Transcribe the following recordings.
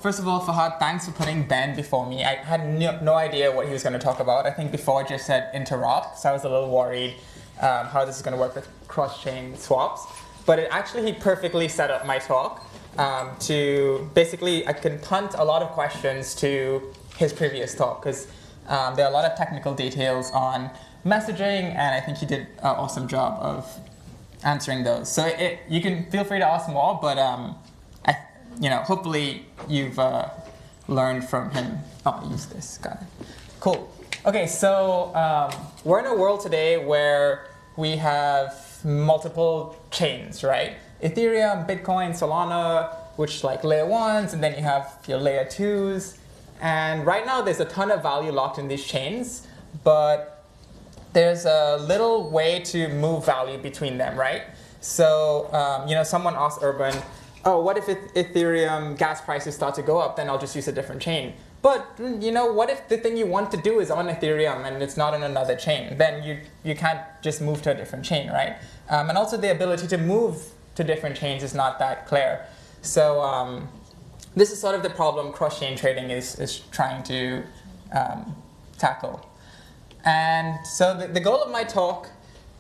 First of all, Fahad, thanks for putting Ben before me. I had no idea what he was going to talk about. I think before it just said interop, so I was a little worried how this is going to work with cross-chain swaps. But he perfectly set up my talk to basically, I can punt a lot of questions to his previous talk because there are a lot of technical details on messaging, and I think he did an awesome job of answering those. So you can feel free to ask more, but hopefully you've learned from him. Oh, use this, got it. Cool. Okay, so we're in a world today where we have multiple chains, right? Ethereum, Bitcoin, Solana, which like layer ones, and then you have your layer twos. And right now there's a ton of value locked in these chains, but there's a little way to move value between them, right? So, someone asked Urban, oh, what if Ethereum gas prices start to go up? Then I'll just use a different chain. But what if the thing you want to do is on Ethereum and it's not on another chain? Then you can't just move to a different chain, right? And also the ability to move to different chains is not that clear. So this is sort of the problem cross-chain trading is trying to tackle. And so the goal of my talk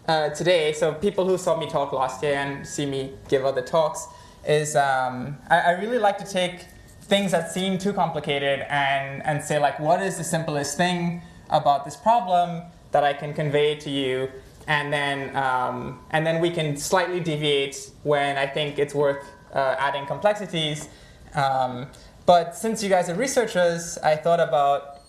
today, so people who saw me talk last year and see me give other talks, is I really like to take things that seem too complicated and say, like, what is the simplest thing about this problem that I can convey to you, and then we can slightly deviate when I think it's worth adding complexities. But since you guys are researchers, I thought about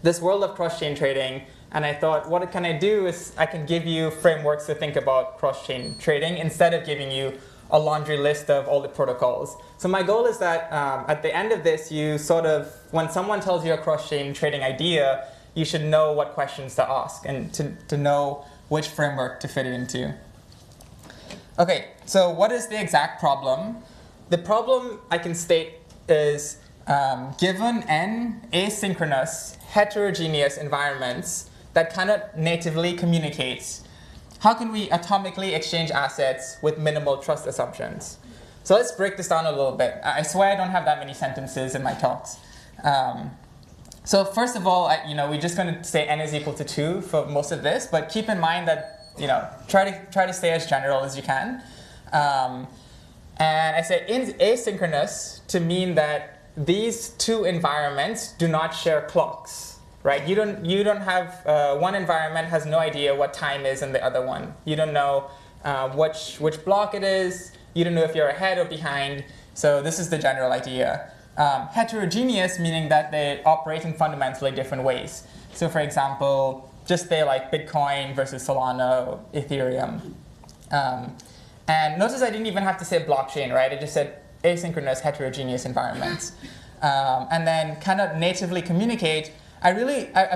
this world of cross-chain trading, and I thought, what can I do is I can give you frameworks to think about cross-chain trading instead of giving you a laundry list of all the protocols. So my goal is that at the end of this, you sort of, when someone tells you a cross-chain trading idea, you should know what questions to ask and to know which framework to fit it into. Okay, so what is the exact problem? The problem I can state is given n asynchronous, heterogeneous environments that cannot natively communicate, how can we atomically exchange assets with minimal trust assumptions? So let's break this down a little bit. I swear I don't have that many sentences in my talks. So first of all, we're just going to say n is equal to 2 for most of this, but keep in mind that try to stay as general as you can. And I say asynchronous to mean that these two environments do not share clocks. Right? You don't have one environment has no idea what time is in the other one. You don't know which block it is. You don't know if you're ahead or behind. So this is the general idea. Heterogeneous meaning that they operate in fundamentally different ways. So for example, just say like Bitcoin versus Solana or Ethereum. And notice I didn't even have to say blockchain, right? I just said asynchronous heterogeneous environments. And then cannot natively communicate. I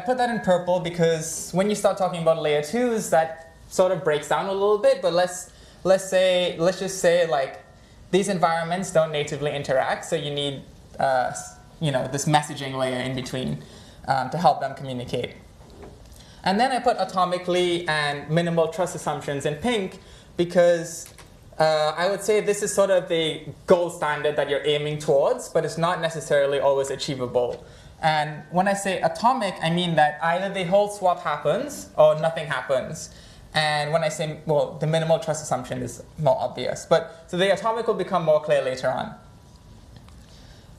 put that in purple because when you start talking about layer twos, that sort of breaks down a little bit. But let's just say like these environments don't natively interact, so you need this messaging layer in between to help them communicate. And then I put atomically and minimal trust assumptions in pink because I would say this is sort of the gold standard that you're aiming towards, but it's not necessarily always achievable. And when I say atomic, I mean that either the whole swap happens or nothing happens. And when I say, well, the minimal trust assumption is more obvious. So the atomic will become more clear later on.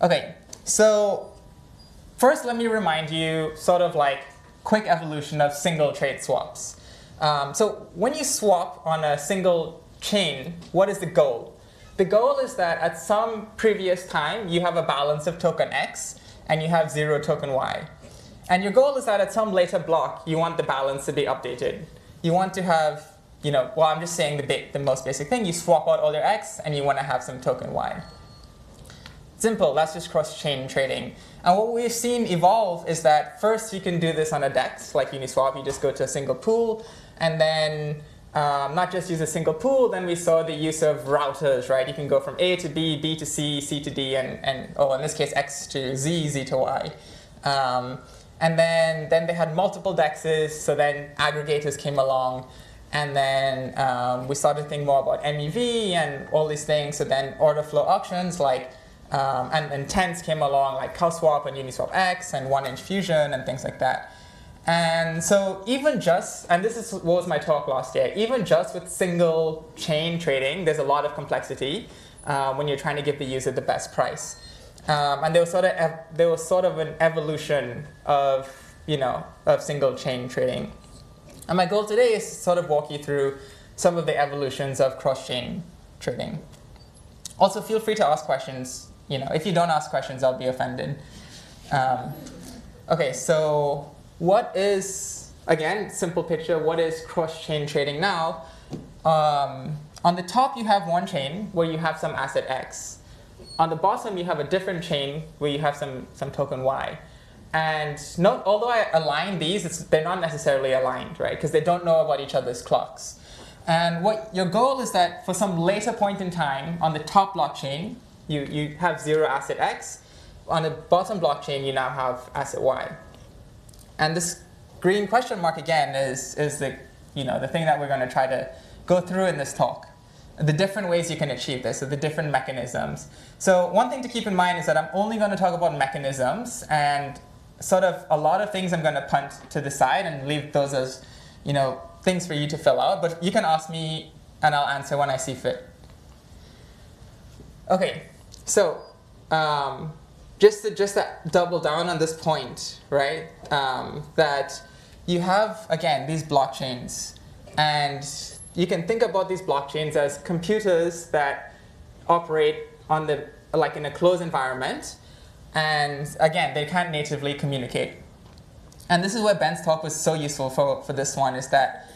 Okay, so first let me remind you sort of like quick evolution of single trade swaps. So when you swap on a single chain, what is the goal? The goal is that at some previous time, you have a balance of token X, and you have 0 token Y. And your goal is that at some later block, you want the balance to be updated. You want to have, I'm just saying the most basic thing. You swap out all your X, and you want to have some token Y. Simple, that's just cross-chain trading. And what we've seen evolve is that first you can do this on a DEX, like Uniswap. You just go to a single pool, and then not just use a single pool, then we saw the use of routers, right? You can go from A to B, B to C, C to D, and in this case, X to Z, Z to Y. And then they had multiple DEXs, so then aggregators came along, and then we started thinking more about MEV and all these things, so then order flow auctions like And 10s came along like CowSwap and Uniswap X and 1-inch Fusion and things like that. And so even just, and this is what was my talk last year, even just with single chain trading, there's a lot of complexity when you're trying to give the user the best price. And there was sort of an evolution of single chain trading. And my goal today is to sort of walk you through some of the evolutions of cross-chain trading. Also, feel free to ask questions. If you don't ask questions, I'll be offended. Okay, so what is, again, simple picture, what is cross-chain trading now? On the top, you have one chain where you have some asset X. On the bottom, you have a different chain where you have some token Y. And note, although I align these, they're not necessarily aligned, right? Because they don't know about each other's clocks. And what your goal is that for some later point in time, on the top blockchain, you have 0 asset X. On the bottom blockchain, you now have asset Y. And this green question mark, again, is the thing that we're going to try to go through in this talk. The different ways you can achieve this, so the different mechanisms. So one thing to keep in mind is that I'm only going to talk about mechanisms, and sort of a lot of things I'm going to punt to the side and leave those as things for you to fill out. But you can ask me, and I'll answer when I see fit. Okay, so just to double down on this point, right? That you have, again, these blockchains, and you can think about these blockchains as computers that operate in a closed environment, and again, they can't natively communicate. And this is where Ben's talk was so useful for this one, is that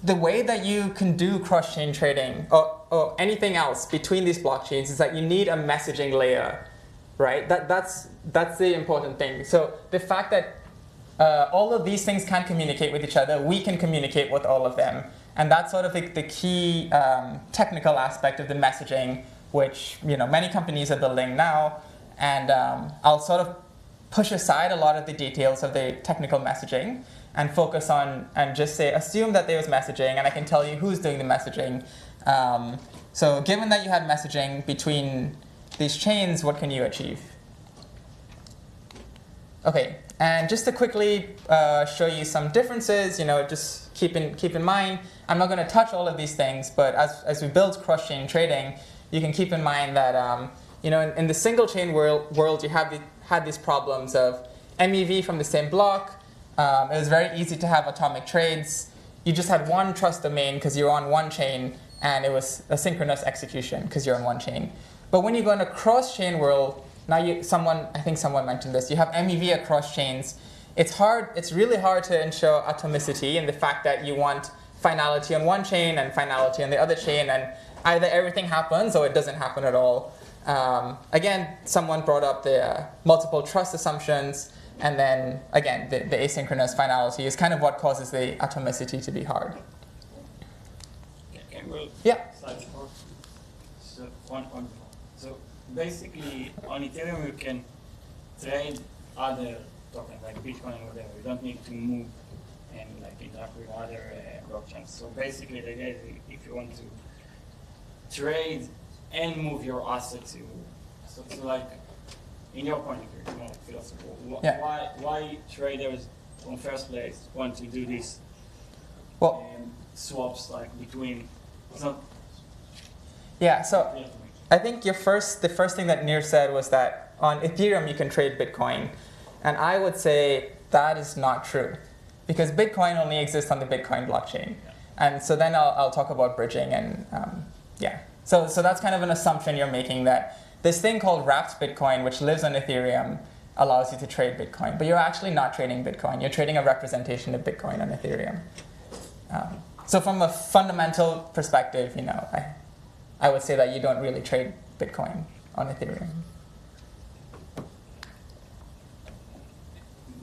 the way that you can do cross-chain trading or anything else between these blockchains is that you need a messaging layer, right? That's the important thing. So the fact that all of these things can communicate with each other, we can communicate with all of them. And that's sort of the key technical aspect of the messaging, which many companies are building now. And I'll sort of push aside a lot of the details of the technical messaging and focus on, and just assume that there's messaging, and I can tell you who's doing the messaging. So given that you had messaging between these chains, what can you achieve? Okay, and just to quickly show you some differences, just keep in mind, I'm not going to touch all of these things, but as we build cross-chain trading, you can keep in mind that in the single chain world, you had these problems of MEV from the same block. It was very easy to have atomic trades. You just had one trust domain because you're on one chain, and it was a synchronous execution because you're on one chain. But when you go in a cross-chain world, now I think someone mentioned this, you have MEV across chains. It's really hard to ensure atomicity in the fact that you want finality on one chain and finality on the other chain, and either everything happens or it doesn't happen at all. Again, someone brought up the multiple trust assumptions, and then again, the asynchronous finality is kind of what causes the atomicity to be hard. Can we Yeah. So one point. So basically, on Ethereum, you can trade other tokens like Bitcoin or whatever. You don't need to move and interact with other blockchains. So basically, the idea is if you want to trade and move your assets, so in your point of view, it's more philosophical. Why traders from first place want to do this swaps between? It's not. Yeah. So I think the first thing that Nir said was that on Ethereum you can trade Bitcoin, and I would say that is not true, because Bitcoin only exists on the Bitcoin blockchain, and so then I'll talk about bridging and So that's kind of an assumption you're making, that this thing called wrapped Bitcoin, which lives on Ethereum, allows you to trade Bitcoin. But you're actually not trading Bitcoin. You're trading a representation of Bitcoin on Ethereum. So from a fundamental perspective, I would say that you don't really trade Bitcoin on Ethereum.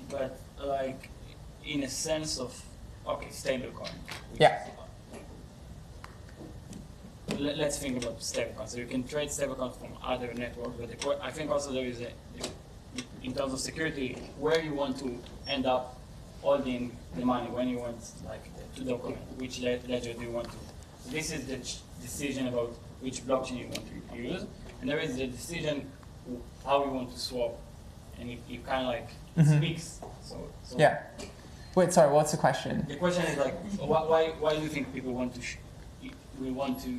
But in a sense of, stablecoin. Yeah. Let's think about stablecoins. So you can trade stablecoins from other networks, but I think also there is in terms of security, where you want to end up holding the money, when you want to document, which ledger do you want to. So this is the decision about which blockchain you want to use, and there is the decision how you want to swap, and you kind of like speaks. So yeah. Wait, sorry. What's the question? the question is like, why do you think people want to we want to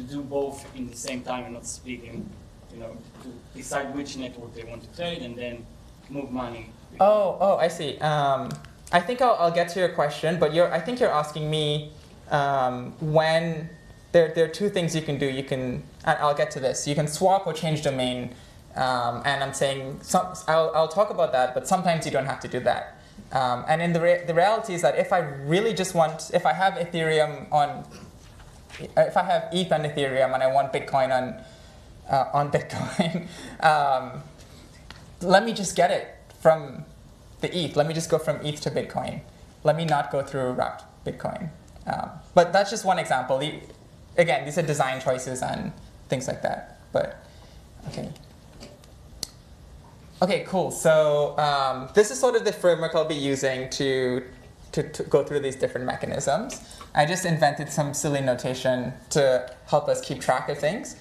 do both in the same time and not speaking? You know, to decide which network they want to trade and then move money. Oh, I see. I think I'll get to your question, but I think you're asking me when there are two things you can do. You can, and I'll get to this. You can swap or change domain, and I'm saying I'll talk about that, but sometimes you don't have to do that. And in the reality is that if I really just want, if I have Ethereum if I have ETH on Ethereum and I want Bitcoin on Bitcoin, let me just get it from the ETH. Let me just go from ETH to Bitcoin. Let me not go through wrapped Bitcoin. But that's just one example. Again, these are design choices and things like that. But okay. Okay, cool. So this is sort of the framework I'll be using to go through these different mechanisms. I just invented some silly notation to help us keep track of things.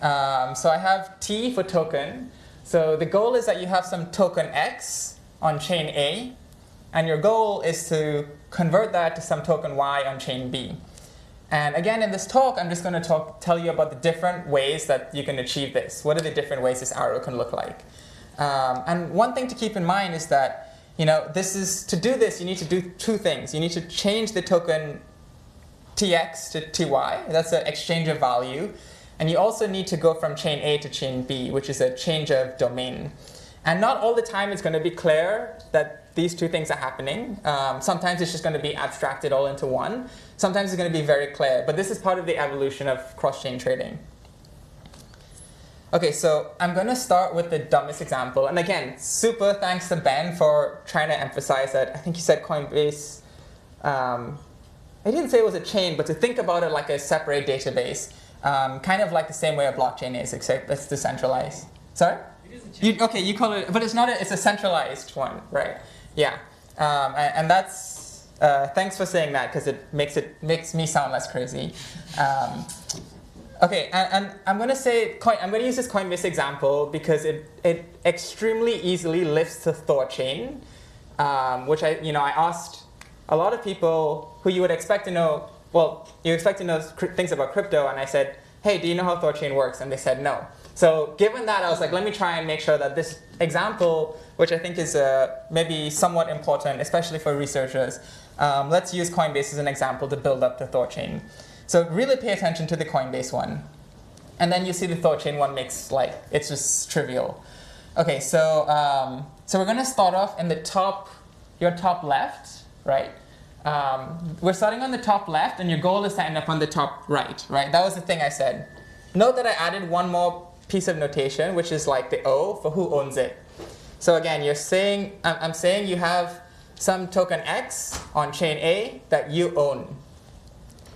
So I have T for token. So the goal is that you have some token X on chain A, and your goal is to convert that to some token Y on chain B. And again, in this talk, I'm just going to tell you about the different ways that you can achieve this. What are the different ways this arrow can look like? And one thing to keep in mind is that, to do this, you need to do two things. You need to change the token TX to TY. That's an exchange of value. And you also need to go from chain A to chain B, which is a change of domain. And not all the time it's going to be clear that these two things are happening. Sometimes it's just going to be abstracted all into one. Sometimes it's going to be very clear. But this is part of the evolution of cross-chain trading. Okay, so I'm going to start with the dumbest example. And again, super thanks to Ben for trying to emphasize that. I think he said Coinbase. I didn't say it was a chain, but to think about it like a separate database. Kind of like the same way a blockchain is, except it's decentralized. Sorry? It is a chain. Okay, you call it, but it's not. It's a centralized one, right? Yeah, and that's thanks for saying that because it makes me sound less crazy. Okay, and I'm going to use this Coinbase example because it extremely easily lifts to Thorchain, which I asked a lot of people who you would expect to know. Well, you expect to know things about crypto, and I said, hey, do you know how Thorchain works? And they said no. So given that, I was like, let me try and make sure that this example, which I think is maybe somewhat important, especially for researchers, let's use Coinbase as an example to build up the Thorchain. So really pay attention to the Coinbase one. And then you see the Thorchain one makes it's just trivial. Okay, so we're going to start off in your top left, right? We're starting on the top left, and your goal is to end up on the top right, right? That was the thing I said. Note that I added one more piece of notation, which is like the O for who owns it. So again, I'm saying you have some token X on chain A that you own,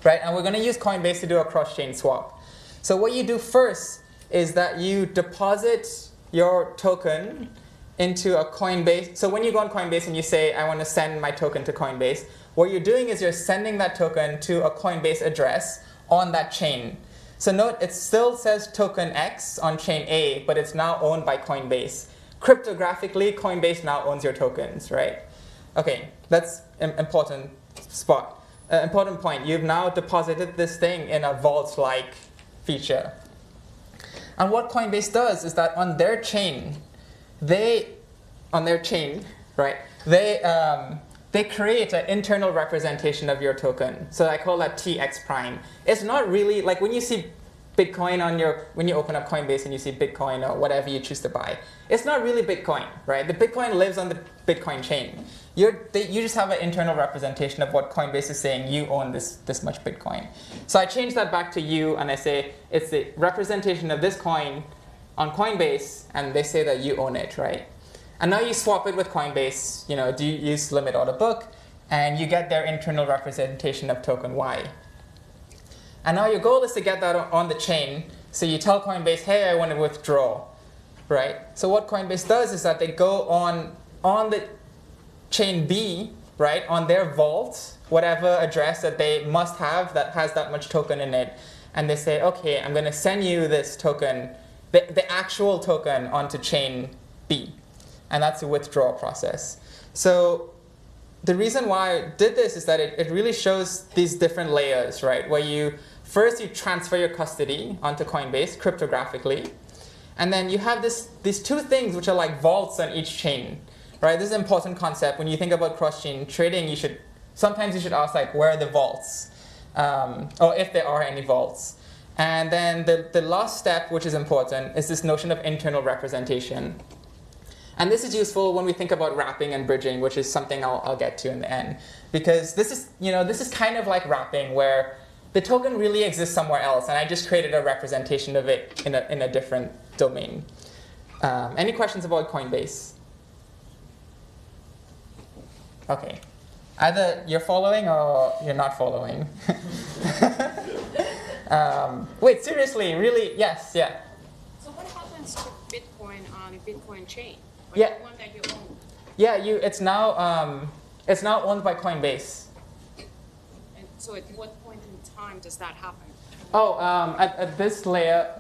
right? And we're going to use Coinbase to do a cross-chain swap. So what you do first is that you deposit your token into a Coinbase. So when you go on Coinbase and you say, I want to send my token to Coinbase, what you're doing is you're sending that token to a Coinbase address on that chain. So note, it still says token X on chain A, but it's now owned by Coinbase. Cryptographically, Coinbase now owns your tokens, right? Okay, that's an important spot. Important point. You've now deposited this thing in a vault-like feature. And what Coinbase does is that on their chain, right, they create an internal representation of your token. So I call that TX prime. It's not really, like when you see Bitcoin when you open up Coinbase and you see Bitcoin or whatever you choose to buy, it's not really Bitcoin, right? The Bitcoin lives on the Bitcoin chain. You just have an internal representation of what Coinbase is saying, you own this much Bitcoin. So I change that back to you and I say, it's the representation of this coin on Coinbase, and they say that you own it, right? And now you swap it with Coinbase, do you use limit order book, and you get their internal representation of token Y. And now your goal is to get that on the chain. So you tell Coinbase, hey, I want to withdraw, right? So what Coinbase does is that they go on the chain B, right, on their vault, whatever address that they must have that has that much token in it, and they say, okay, I'm going to send you this token the actual token onto chain B, and that's the withdrawal process. So the reason why I did this is that it really shows these different layers, right? Where first you transfer your custody onto Coinbase cryptographically, and then you have these two things which are like vaults on each chain, right? This is an important concept. When you think about cross-chain trading, sometimes you should ask like, where are the vaults? Or if there are any vaults. And then the last step, which is important, is this notion of internal representation. And this is useful when we think about wrapping and bridging, which is something I'll get to in the end. Because this is kind of like wrapping, where the token really exists somewhere else, and I just created a representation of it in a different domain. Any questions about Coinbase? Okay. Either you're following or you're not following. Wait, seriously, really? Yes, yeah. So what happens to Bitcoin on a Bitcoin chain? Like Yeah. the one that you own? Yeah, it's now owned by Coinbase. And so at what point in time does that happen? Oh, at this layer,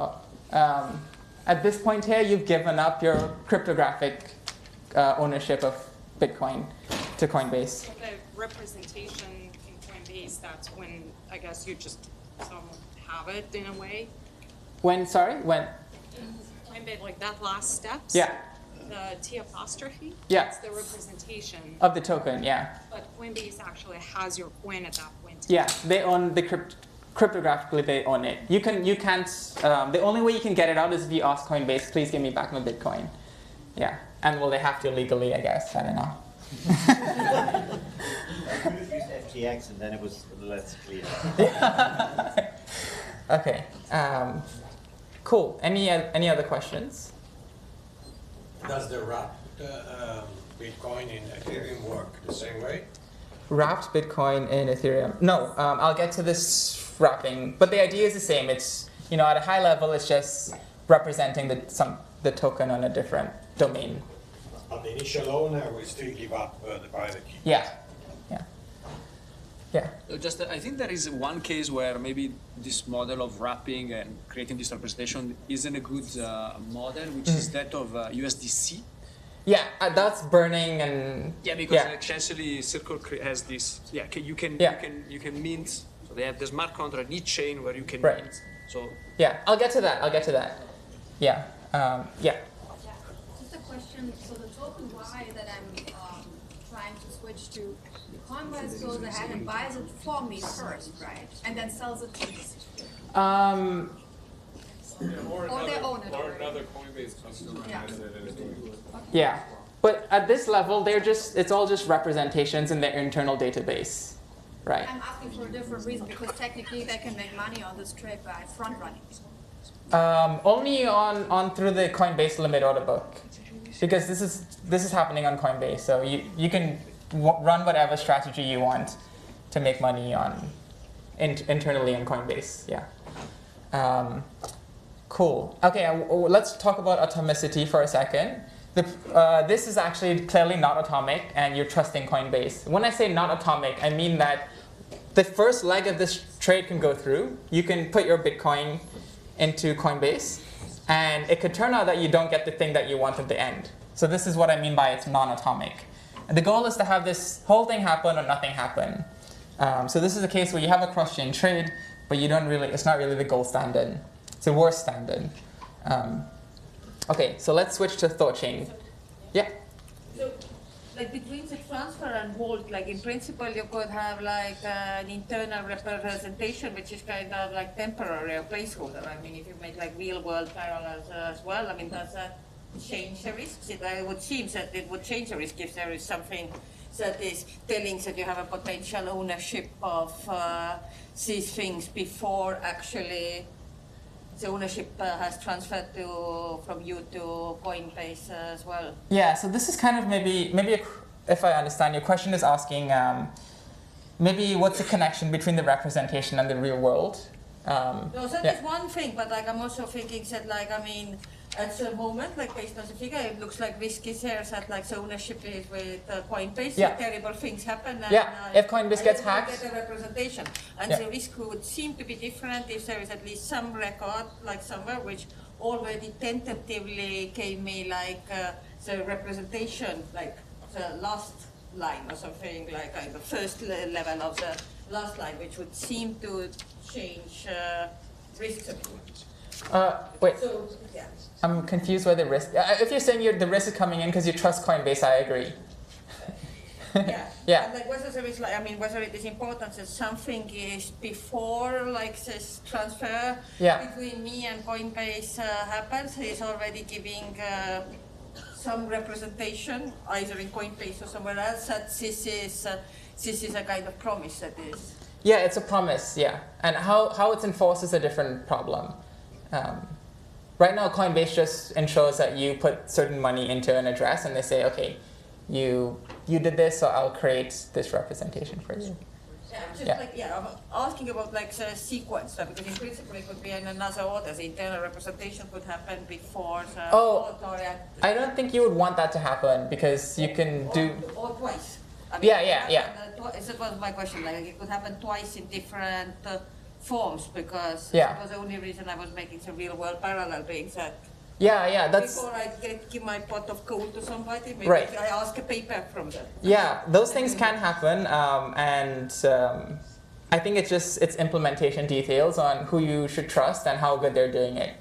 at this point here, you've given up your cryptographic ownership of Bitcoin to Coinbase. So the representation in Coinbase, that's when I guess you just have it in a way. When? Coinbase, like that last step. Yeah. The T apostrophe. Yeah. That's the representation. Of the token, yeah. But Coinbase actually has your coin at that point. Yeah, they own the cryptographically they own it. You can't. The only way you can get it out is if you ask Coinbase, please give me back my Bitcoin. Yeah, and well, they have to legally, I guess. I don't know. I could have used FTX and then it was less clear. Okay. Cool. Any other questions? Does the wrapped Bitcoin in Ethereum work the same way? Wrapped Bitcoin in Ethereum? No. I'll get to this wrapping, but the idea is the same. It's at a high level, it's just representing the token on a different domain. But the initial owner will still give up the private key. Yeah. I think there is one case where maybe this model of wrapping and creating this representation isn't a good model, which is that of USDC. Yeah, that's burning and Because essentially Circle has this. You can mint. So they have the smart contract in each chain where you can mint. So I'll get to that. Yeah. Just a question. So the token Y that I'm trying to switch to, Coinbase goes ahead and buys it for me first, right? And then sells it to me. Or they own it. Or another Coinbase customer has it and is doing it. Yeah. But at this level, it's all just representations in their internal database, right? I'm asking for a different reason because technically they can make money on this trade by front running. Only on through the Coinbase limit order book, because this is happening on Coinbase. So you can run whatever strategy you want to make money internally on Coinbase. Yeah. Cool. Okay. Let's talk about atomicity for a second. This is actually clearly not atomic, and you're trusting Coinbase. When I say not atomic, I mean that the first leg of this trade can go through. You can put your Bitcoin into Coinbase, and it could turn out that you don't get the thing that you want at the end. So this is what I mean by it's non-atomic. And the goal is to have this whole thing happen or nothing happen. So this is a case where you have a cross-chain trade, but it's not really the gold standard. It's a worse standard. Okay, so let's switch to ThorChain. Yeah? So, like between the transfer and hold, like in principle you could have like an internal representation which is kind of like temporary or placeholder. I mean, if you make like real world parallels as well, I mean, does that change the risks? It would seem that it would change the risk if there is something that is telling that you have a potential ownership of these things before actually the ownership has transferred from you to Coinbase as well. Yeah, so this is kind of maybe if I understand, your question is asking maybe what's the connection between the representation and the real world? No, that is one thing, but like I'm also thinking that like, I mean, at the moment, like based on the figure, it looks like risk is there that like the ownership is with Coinbase. Yeah. Terrible things happen. And, if Coinbase gets hacked. Get a representation. And the risk would seem to be different if there is at least some record, like somewhere, which already tentatively gave me like the representation, like the last line or something, like the first level of the last line, which would seem to change risks a bit. Wait, So, yeah. I'm confused why the risk. If you're saying the risk is coming in because you trust Coinbase, I agree. Yeah. Yeah. And like whether there is like, I mean, whether it is important that something is before like this transfer Yeah. between me and Coinbase happens, is already giving some representation either in Coinbase or somewhere else that this is a kind of promise that is. Yeah, it's a promise, yeah. And how it's enforced is a different problem. Right now, Coinbase just ensures that you put certain money into an address and they say, okay, you did this, so I'll create this representation for you. Yeah, I'm just Yeah. like, yeah, I'm asking about like the sequence, because in principle it could be in another order. The internal representation could happen before the vote or I don't think you would want that to happen because you can do... or twice. I mean, Yeah, it yeah, could yeah. happen, that was my question, like it could happen twice in different forms, because Yeah. that was the only reason I was making the real world parallel being that Yeah, that's... before I give my pot of gold to somebody, maybe Right. I ask a paper from them. Yeah, those things can happen, and I think it's implementation details on who you should trust and how good they're doing it.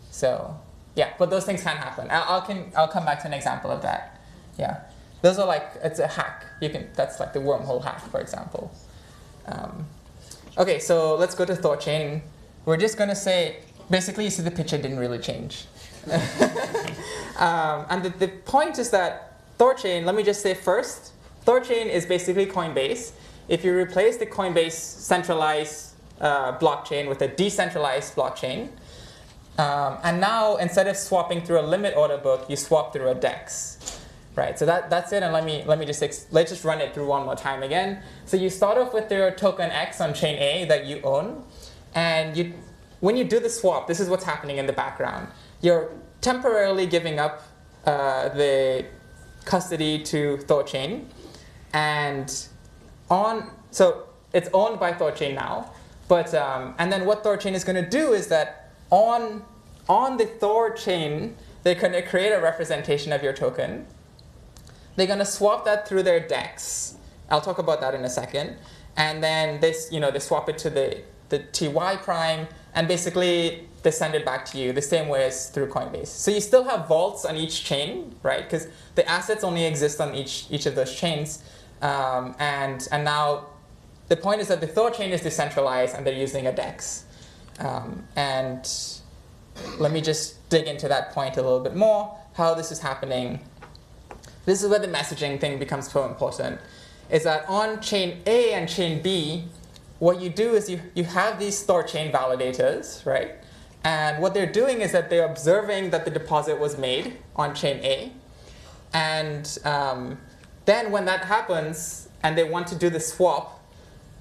So yeah, but those things can happen. I'll come back to an example of that. Yeah, those are like, it's a hack. That's like the wormhole hack, for example. Okay, so let's go to ThorChain. We're just gonna say, basically, you see the picture didn't really change. And the point is that ThorChain, let me just say first, ThorChain is basically Coinbase. If you replace the Coinbase centralized blockchain with a decentralized blockchain, and now instead of swapping through a limit order book, you swap through a DEX. Right, so that's it, and let's just run it through one more time again. So you start off with your token X on chain A that you own, and when you do the swap, this is what's happening in the background. You're temporarily giving up the custody to ThorChain, so it's owned by ThorChain now. But and then what ThorChain is going to do is that on the ThorChain, they're going to create a representation of your token. They're going to swap that through their DEX. I'll talk about that in a second. And then they swap it to the TY prime, and basically they send it back to you the same way as through Coinbase. So you still have vaults on each chain, right? Because the assets only exist on each of those chains. And now the point is that the ThorChain is decentralized and they're using a DEX. And let me just dig into that point a little bit more, how this is happening. This is where the messaging thing becomes so important, is that on chain A and chain B, what you do is you have these ThorChain validators, right? And what they're doing is that they're observing that the deposit was made on chain A. And then when that happens and they want to do the swap,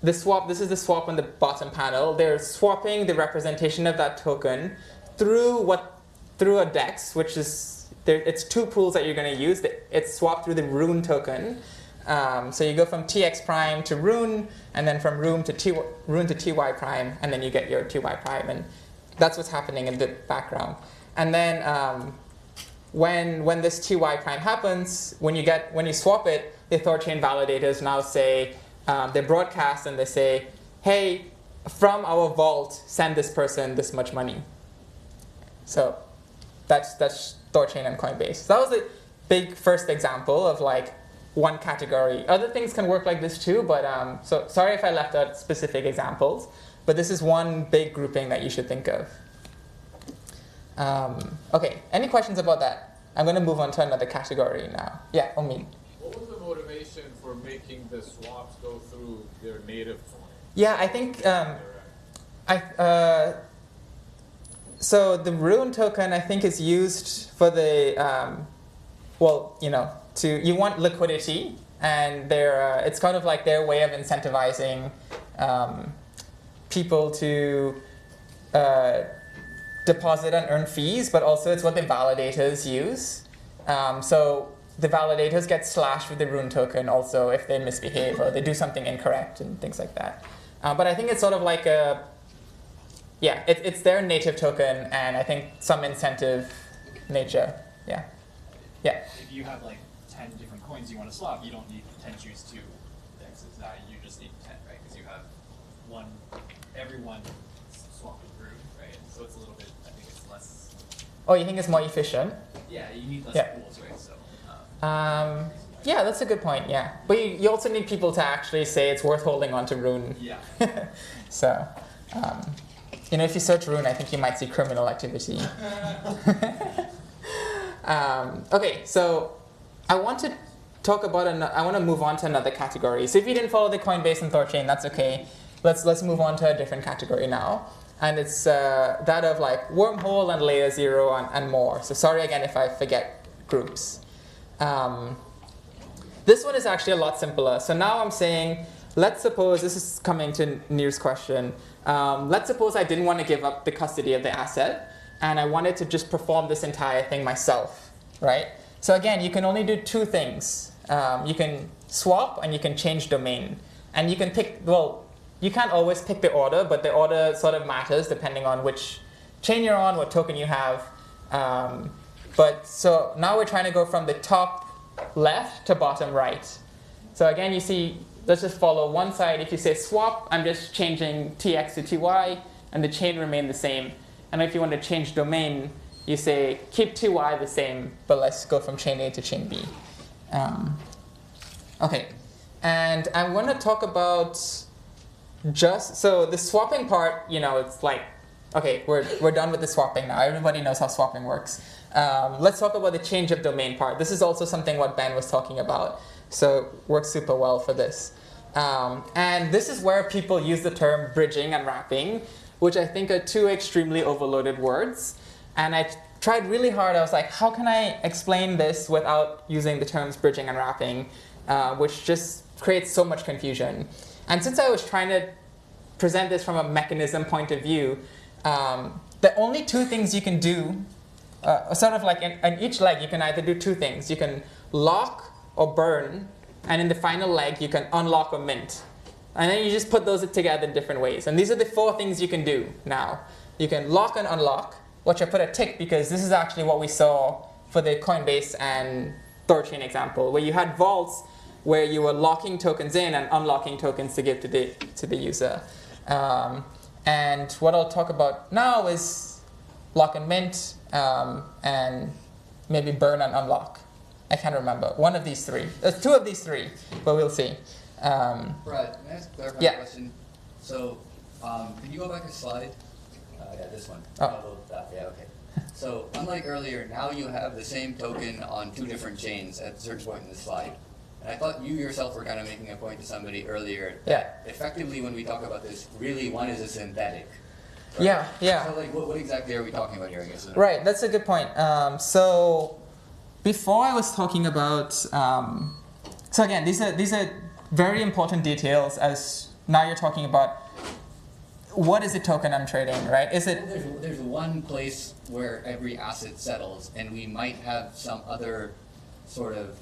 this is the swap on the bottom panel. They're swapping the representation of that token through a DEX, which is, it's two pools that you're going to use. It's swapped through the Rune token. So you go from TX prime to Rune, and then from Rune to TY prime, and then you get your TY prime. And that's what's happening in the background. And then when this TY prime happens, when you swap it, the ThorChain validators now say, they broadcast and they say, hey, from our vault, send this person this much money. So that's ThorChain and Coinbase. So that was a big first example of like one category. Other things can work like this too, but so sorry if I left out specific examples, but this is one big grouping that you should think of. Okay, any questions about that? I'm going to move on to another category now. Yeah, Omin. What was the motivation for making the swaps go through their native coin? Yeah, I think so the Rune token, I think, is used for the you want liquidity, and it's kind of like their way of incentivizing people to deposit and earn fees, but also it's what the validators use. So the validators get slashed with the Rune token also if they misbehave or they do something incorrect and things like that. But I think it's sort of like yeah, it's their native token, and I think some incentive nature. Yeah. Yeah. If you have like 10 different coins you want to swap, you don't need 10 choose 2 dexes. You just need 10, right? Because you have everyone swapping through, right? So it's a little bit, I think it's less. Oh, you think it's more efficient? Yeah, you need less pools, right? So. Yeah, that's a good point. Yeah, but you also need people to actually say it's worth holding on to Rune. Yeah. So, if you search Rune, I think you might see criminal activity. Okay, so I want to talk about I want to move on to another category. So if you didn't follow the Coinbase and Thorchain, that's okay. Let's move on to a different category now, and it's that of like wormhole and layer 0 and more. So sorry again if I forget groups. This one is actually a lot simpler. So now I'm saying, let's suppose, this is coming to Nir's question, let's suppose I didn't want to give up the custody of the asset, and I wanted to just perform this entire thing myself, right? So again, you can only do two things. You can swap and you can change domain. And you can pick, well, you can't always pick the order, but the order sort of matters depending on which chain you're on, what token you have. But so now we're trying to go from the top left to bottom right. So again, you see, let's just follow one side. If you say swap, I'm just changing TX to TY, and the chain remain the same. And if you want to change domain, you say keep TY the same, but let's go from chain A to chain B. Okay, and I'm going to talk about so the swapping part, it's like, okay, we're done with the swapping now. Everybody knows how swapping works. Let's talk about the change of domain part. This is also something what Ben was talking about. So it works super well for this. And this is where people use the term bridging and wrapping, which I think are two extremely overloaded words. And I tried really hard. I was like, how can I explain this without using the terms bridging and wrapping, which just creates so much confusion. And since I was trying to present this from a mechanism point of view, the only two things you can do, sort of like in each leg, you can either do two things. You can lock or burn, and in the final leg, you can unlock or mint. And then you just put those together in different ways. And these are the four things you can do now. You can lock and unlock, which I put a tick because this is actually what we saw for the Coinbase and Thorchain example, where you had vaults where you were locking tokens in and unlocking tokens to give to the user. And what I'll talk about now is lock and mint, and maybe burn and unlock. I can't remember. One of these three. There's two of these three, but we'll see. Brad, may I ask a clarifying question? So, can you go back a slide? Yeah, this one. Oh. Yeah, okay. So, unlike earlier, now you have the same token on two different chains at a certain point in the slide. And I thought you yourself were kind of making a point to somebody earlier that effectively when we talk about this, really one is a synthetic. Right? Yeah. So, like, what exactly are we talking about here, I guess? Right, that's a good point. So, before I was talking about, so again, these are very important details as now you're talking about what is the token I'm trading, right? Is it? There's one place where every asset settles, and we might have some other sort of,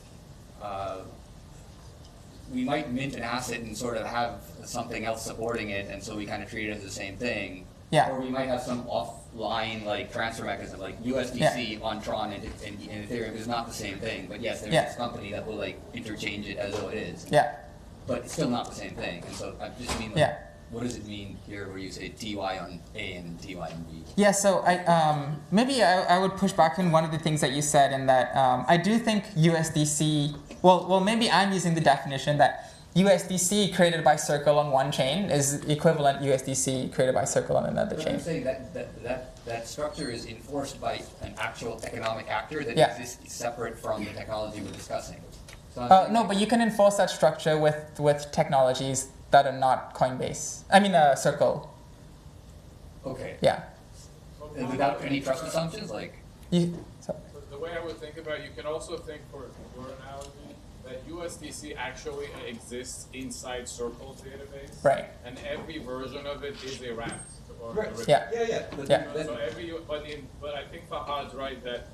we might mint an asset and sort of have something else supporting it, and so we kind of treat it as the same thing. Yeah. Or we might have some offline like transfer mechanism, like USDC on Tron and Ethereum is not the same thing, but yes, there's this company that will like interchange it as though it is. Yeah. But it's still not the same thing, and so I just mean like, what does it mean here where you say TY on A and TY on B? Yeah, so maybe I would push back on one of the things that you said in that I do think USDC, well maybe I'm using the definition that USDC created by Circle on one chain is equivalent USDC created by Circle on another chain. I'm saying that structure is enforced by an actual economic actor that exists separate from the technology we're discussing. So no, but you can enforce that structure with technologies that are not Coinbase. I mean, Circle. Okay. Yeah. And without any trust assumptions, like. The way I would think about it, you can also think for your analogy that USDC actually exists inside Circle's database. Right. And every version of it is a wrap. Right. Yeah. So but I think Fahad's right that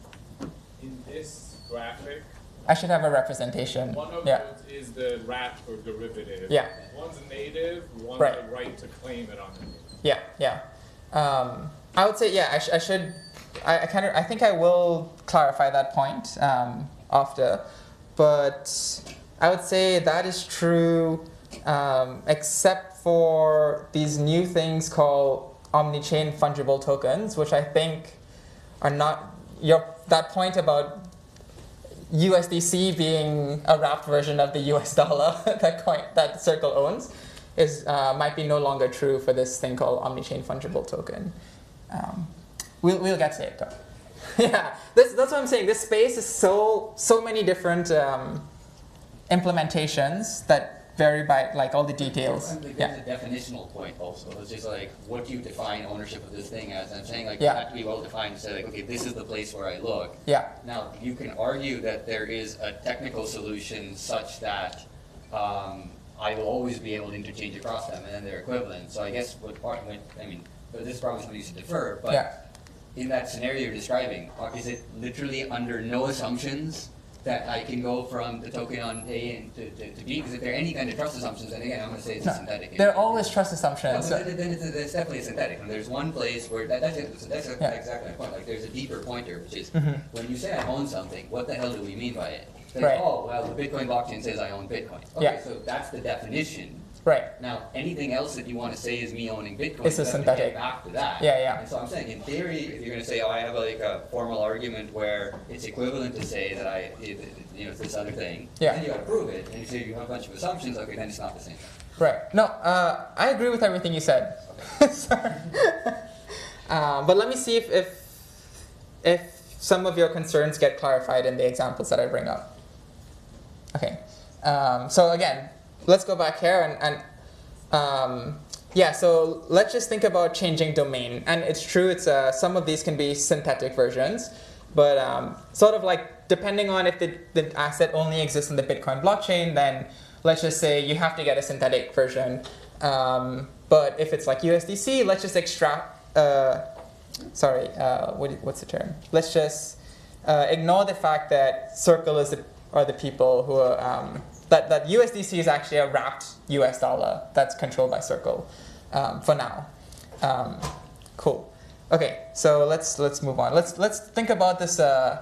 in this graphic, I should have a representation. one of those is the wrap or derivative. Yeah. One's native, one's Right. the right to claim it on the native. Yeah. I would say, yeah, I should. I think I will clarify that point after, but I would say that is true, except for these new things called omni-chain fungible tokens, which I think are not that point about USDC being a wrapped version of the US dollar that Circle owns might be no longer true for this thing called omni-chain fungible token. We'll get to it though. Yeah, that's what I'm saying. This space is so many different implementations that vary by like all the details. And there's Yeah. a definitional point also. It's just like, what do you define ownership of this thing as? I'm saying like, Yeah. you have to be well defined to say like, okay, this is the place where I look. Yeah. Now, you can argue that there is a technical solution such that I will always be able to interchange across them and then they're equivalent. So I guess but this is probably something you should defer, but Yeah. in that scenario you're describing, is it literally under no assumptions that I can go from the token on A and to B? Because if there are any kind of trust assumptions, then again, I'm going to say it's a synthetic. There are always trust No, assumptions. but then it's definitely a synthetic. And there's one place where that's Yeah. exactly my point. Like there's a deeper pointer, which is Mhm. when you say I own something, what the hell do we mean by it? It's like, Right. oh, well, the Bitcoin blockchain says I own Bitcoin. Okay, Yeah. so that's the definition. Right. Now, anything else that you want to say is me owning Bitcoin, It's a you have to synthetic. get back to that. Yeah, yeah. And so I'm saying, in theory, if you're going to say, oh, I have like a formal argument where it's equivalent to say that it's this other thing, Yeah. then you got to prove it. And you say you have a bunch of assumptions, okay, then it's not the same thing. Right. No, I agree with everything you said. Sorry. But let me see if some of your concerns get clarified in the examples that I bring up. Okay. So again, let's go back here yeah. So let's just think about changing domain, and it's true. It's some of these can be synthetic versions, but sort of like depending on if the asset only exists in the Bitcoin blockchain, then let's just say you have to get a synthetic version. But if it's like USDC, let's just extract. What's the term? Let's just ignore the fact that Circle are the people who are that USDC is actually a wrapped US dollar that's controlled by Circle for now. Cool. Okay, so let's move on. Let's think about this. I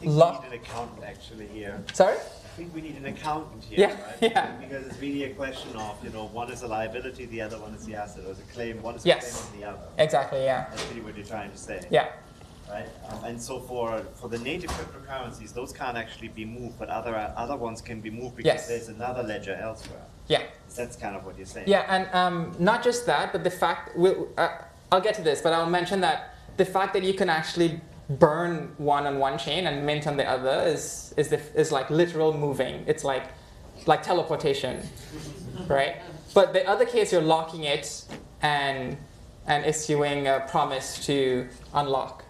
think we need an accountant actually here. Sorry? I think we need an accountant here, Yeah, right? yeah. Because it's really a question of, one is a liability, the other one is the asset, or it's a claim, one is a Yes. claim on the other. Exactly. Yeah. That's really what you're trying to say. Yeah. Right? And so for the native cryptocurrencies, those can't actually be moved, but other ones can be moved because Yes. there's another ledger elsewhere. Yeah. That's kind of what you're saying. Yeah, and not just that, but the fact I'll get to this, but I'll mention that the fact that you can actually burn one on one chain and mint on the other is like literal moving. It's like teleportation, right? But the other case, you're locking it and issuing a promise to unlock.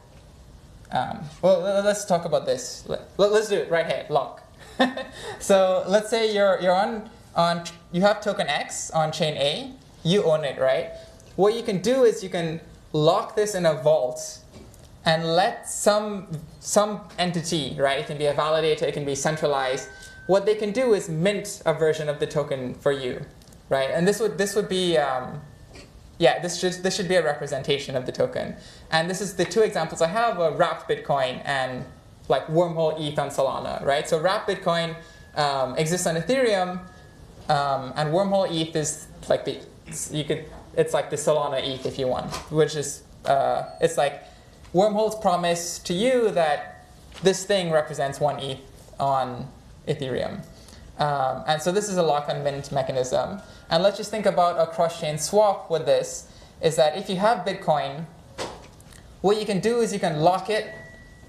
Well, let's talk about this. Let's do it right here. Lock. So let's say you're on you have token X on chain A. You own it, right? What you can do is you can lock this in a vault and let some entity, right? It can be a validator, it can be centralized. What they can do is mint a version of the token for you, right? And this would be this should be a representation of the token. And this is the two examples I have: a wrapped Bitcoin and like wormhole ETH on Solana, right? So wrapped Bitcoin exists on Ethereum, and wormhole ETH is like it's like the Solana ETH if you want, which is it's like wormhole's promise to you that this thing represents 1 ETH on Ethereum. And so this is a lock and mint mechanism. And let's just think about a cross-chain swap with this, is that if you have Bitcoin, what you can do is you can lock it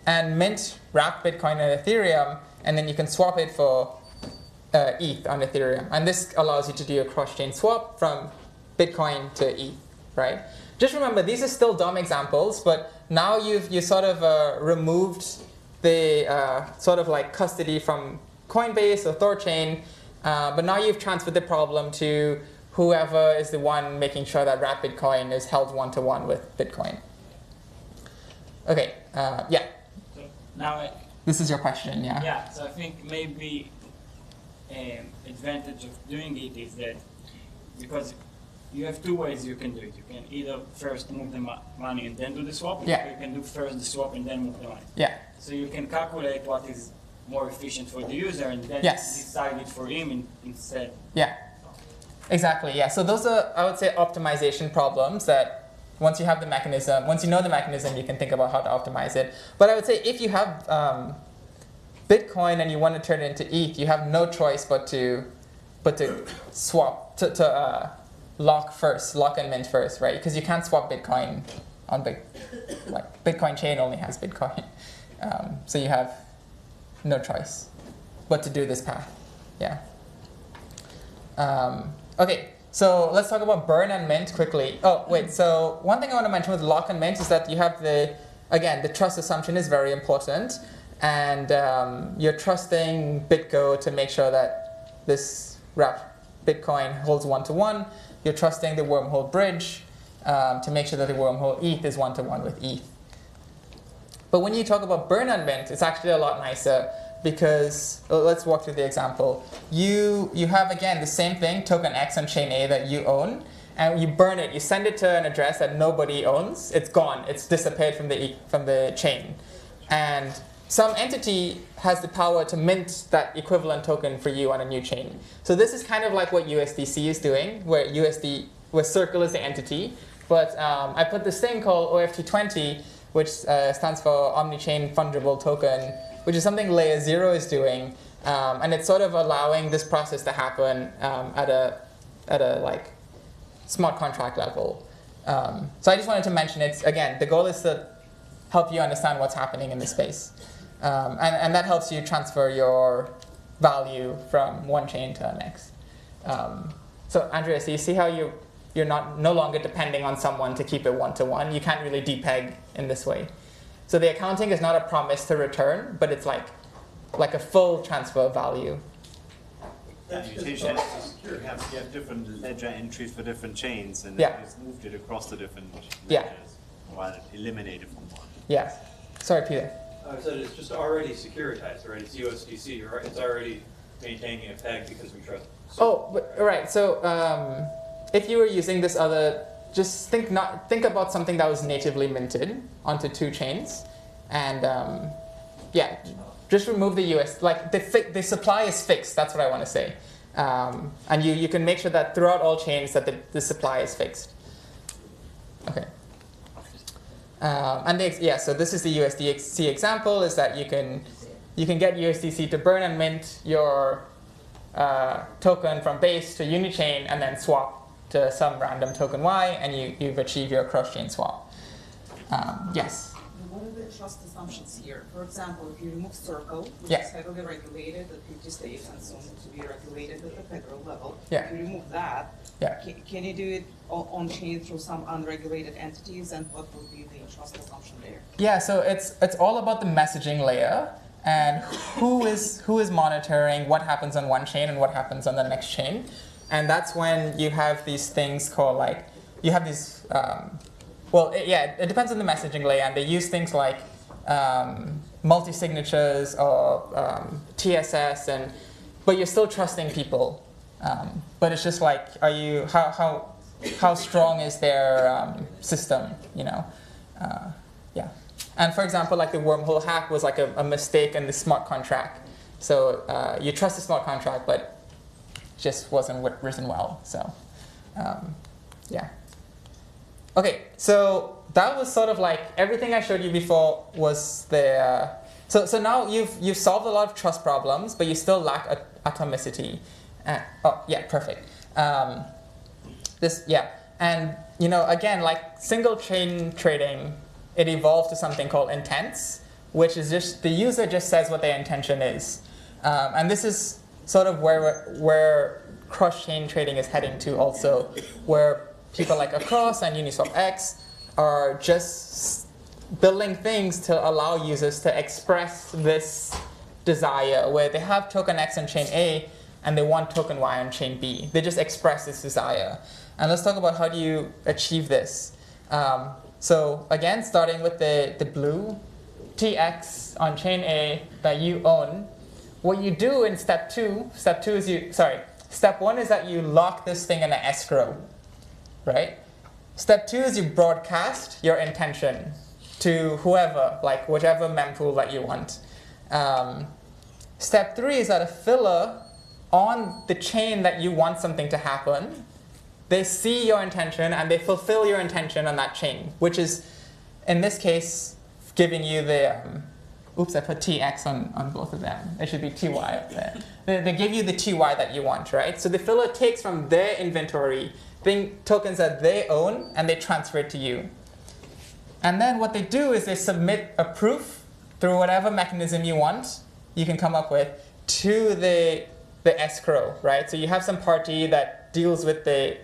and mint wrapped Bitcoin on Ethereum, and then you can swap it for ETH on Ethereum. And this allows you to do a cross-chain swap from Bitcoin to ETH, right? Just remember, these are still dumb examples, but now you sort of removed the sort of like custody from Coinbase or Thorchain, but now you've transferred the problem to whoever is the one making sure that wrapped Bitcoin is held one-to-one with Bitcoin. Okay, yeah. So now this is your question, yeah? Yeah, so I think maybe advantage of doing it is that because you have two ways you can do it. You can either first move the money and then do the swap, or you can do first the swap and then move the money. Yeah. So you can calculate what is more efficient for the user and then decide it for him instead. Yeah. Exactly. Yeah. So those are, I would say, optimization problems that once you have the mechanism, once you know the mechanism, you can think about how to optimize it. But I would say if you have Bitcoin and you want to turn it into ETH, you have no choice but to swap to lock and mint first, right? Because you can't swap Bitcoin on Bitcoin chain only has Bitcoin, so you have no choice but to do this path. Yeah. Okay, so let's talk about burn and mint quickly. Oh wait, so one thing I want to mention with lock and mint is that you have the trust assumption is very important, and you're trusting BitGo to make sure that this wrapped Bitcoin holds 1-to-1. You're trusting the wormhole bridge to make sure that the wormhole ETH is 1-to-1 with ETH. But when you talk about burn and mint, it's actually a lot nicer because, let's walk through the example. You have, again, the same thing, token X on chain A that you own, and you burn it. You send it to an address that nobody owns. It's gone. It's disappeared from the chain. And some entity has the power to mint that equivalent token for you on a new chain. So this is kind of like what USDC is doing, where Circle is the entity. But I put this thing called OFT20, which stands for Omnichain Fungible Token, which is something Layer 0 is doing. And it's sort of allowing this process to happen at a like smart contract level. So I just wanted to mention it. Again, the goal is to help you understand what's happening in the space. And that helps you transfer your value from one chain to the next. So Andreas, do you see how you're no longer depending on someone to keep it 1-to-1? You can't really depeg in this way. So the accounting is not a promise to return, but it's like a full transfer of value. You have different ledger entries for different chains, and it's moved it across the different ledgers while it eliminated from one. Yeah. Sorry, Peter. So it's just already securitized, right? It's USDC, right? It's already maintaining a peg because we trust. Right. So if you were using this other, just think about something that was natively minted onto two chains, and just remove the US. Like the supply is fixed. That's what I want to say, and you can make sure that throughout all chains that the supply is fixed. Okay. So this is the USDC example, is that you can get USDC to burn and mint your token from base to Unichain and then swap to some random token Y, and you've achieved your cross-chain swap. Yes? What are the trust assumptions here? For example, if you remove Circle, which is federally regulated at 50 states and soon to be regulated at the federal level, if you remove that, can you do it on-chain through some unregulated entities, and what would be the trust assumption there? Yeah, so it's all about the messaging layer and who is monitoring what happens on one chain and what happens on the next chain. And that's when you have these things called you have these, it depends on the messaging layer, and they use things like multi-signatures or TSS, but you're still trusting people. But it's just like, how strong is their system, And for example, like the wormhole hack was like a mistake in the smart contract. So you trust the smart contract, but just wasn't written well. So Okay, so that was sort of like everything I showed you before was the. So now you've solved a lot of trust problems, but you still lack atomicity. Perfect. And again, like single chain trading, it evolved to something called intents, which is just the user just says what their intention is, and this is sort of where cross-chain trading is heading to also, where people like Across and Uniswap X are just building things to allow users to express this desire, where they have token X on chain A and they want token Y on chain B. They just express this desire. And let's talk about how do you achieve this. So again, starting with the blue TX on chain A that you own, what you do in step one is that you lock this thing in an escrow. right? Step 2 is you broadcast your intention to whoever, like whichever mempool that you want. Step 3 is that a filler on the chain that you want something to happen, they see your intention and they fulfill your intention on that chain, which is, in this case, giving you the, oops, I put TX on both of them. It should be TY up there. They give you the TY that you want, right? So the filler takes from their inventory tokens that they own and they transfer it to you. And then what they do is they submit a proof through whatever mechanism you want, you can come up with, to the escrow, right? So you have some party that deals with the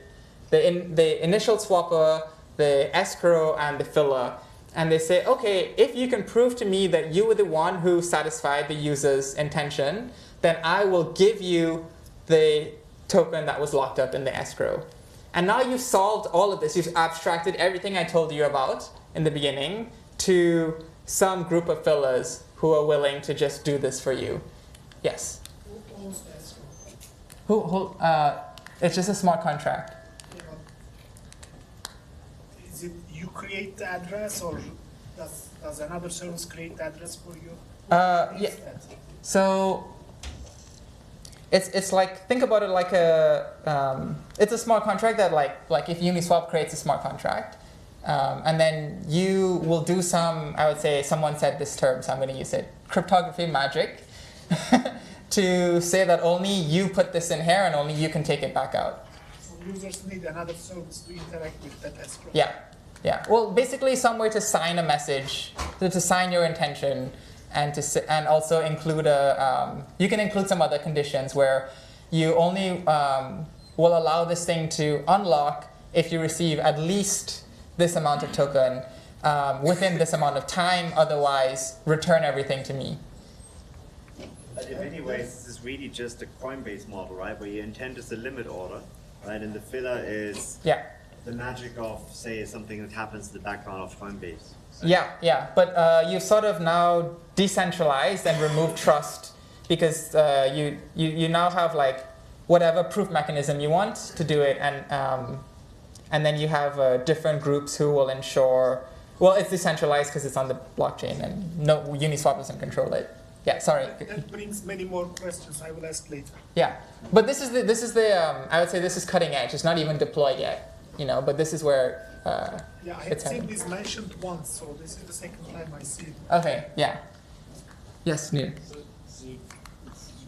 initial swapper, the escrow, and the filler. And they say, okay, if you can prove to me that you were the one who satisfied the user's intention, then I will give you the token that was locked up in the escrow. And now you've solved all of this. You've abstracted everything I told you about in the beginning to some group of fillers who are willing to just do this for you. Yes? Who owns the escrow? It's just a smart contract. Is it you create the address, or does another service create the address for you? Yeah. So it's like, think about it like it's a smart contract that like if Uniswap creates a smart contract, and then you will do some, I would say, someone said this term, so I'm going to use it, cryptography magic, to say that only you put this in here and only you can take it back out. So users need another service to interact with that escrow. Yeah, yeah. Well, basically somewhere to sign a message, to sign your intention, and also include you can include some other conditions where you only will allow this thing to unlock if you receive at least this amount of token within this amount of time, otherwise return everything to me. But in many ways, this is really just a Coinbase model, right? Where your intent is the limit order, right? And the filler is the magic of, say, something that happens in the background of Coinbase. Yeah. But you've sort of now decentralized and removed trust because you now have like whatever proof mechanism you want to do it, and then you have different groups who will ensure. Well, it's decentralized because it's on the blockchain, and no Uniswap doesn't control it. Yeah, sorry. That brings many more questions I will ask later. Yeah, but this is the I would say this is cutting edge. It's not even deployed yet, but this is where yeah, I have seen this mentioned once, so this is the second time I see it. Okay, yeah. Yes, Neil. So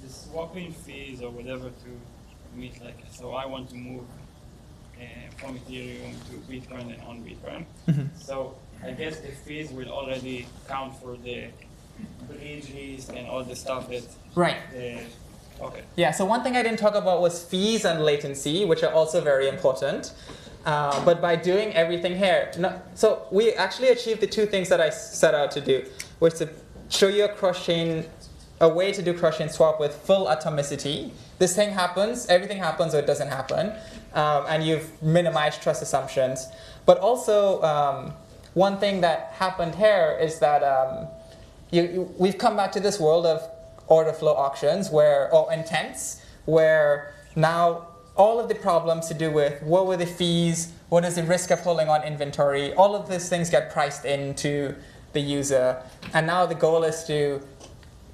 the swapping fees or whatever to meet, like, so I want to move from Ethereum to Bitcoin and on Bitcoin. So I guess the fees will already count for the bridge risk and all the stuff that. Right. Okay. Yeah. So one thing I didn't talk about was fees and latency, which are also very important. But by doing everything here, so we actually achieved the two things that I set out to do, which is to show you a way to do cross-chain swap with full atomicity. This thing happens, everything happens or it doesn't happen, and you've minimized trust assumptions. But also, one thing that happened here is that we've come back to this world of order flow auctions or intents, where now all of the problems to do with what were the fees, what is the risk of holding on inventory, all of these things get priced into the user. And now the goal is to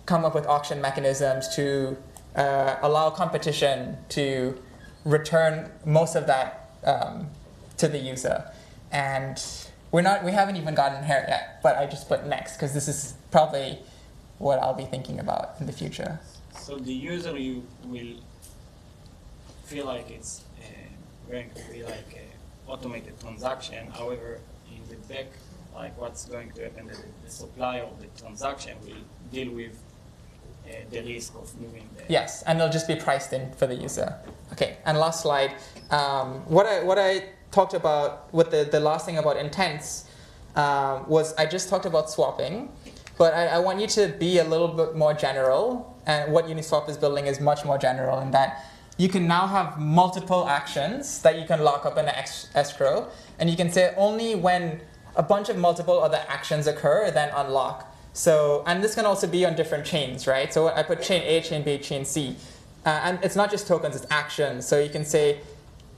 come up with auction mechanisms to allow competition to return most of that to the user. And we haven't even gotten here yet, but I just put next because this is probably what I'll be thinking about in the future. So the user will feel like it's going to be like an automated transaction. However, in the back, like what's going to happen, the supply of the transaction will deal with the risk of moving the... Yes, and it'll just be priced in for the user. Okay, and last slide. What I talked about with the last thing about intents was I just talked about swapping, but I want you to be a little bit more general, and what Uniswap is building is much more general in that you can now have multiple actions that you can lock up in an escrow, and you can say only when a bunch of multiple other actions occur, then unlock. So, and this can also be on different chains, right? So I put chain A, chain B, chain C. And it's not just tokens, it's actions. So you can say,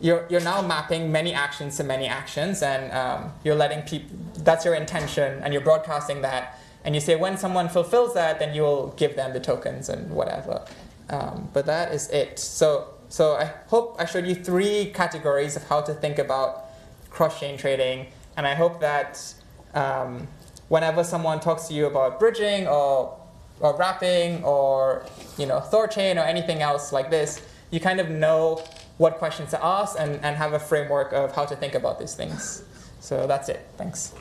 you're now mapping many actions to many actions, and you're letting people, that's your intention, and you're broadcasting that, and you say when someone fulfills that, then you'll give them the tokens and whatever. But that is it. So I hope I showed you 3 categories of how to think about cross-chain trading, and I hope that whenever someone talks to you about bridging or wrapping or Thorchain or anything else like this, you kind of know what questions to ask and have a framework of how to think about these things. So that's it. Thanks.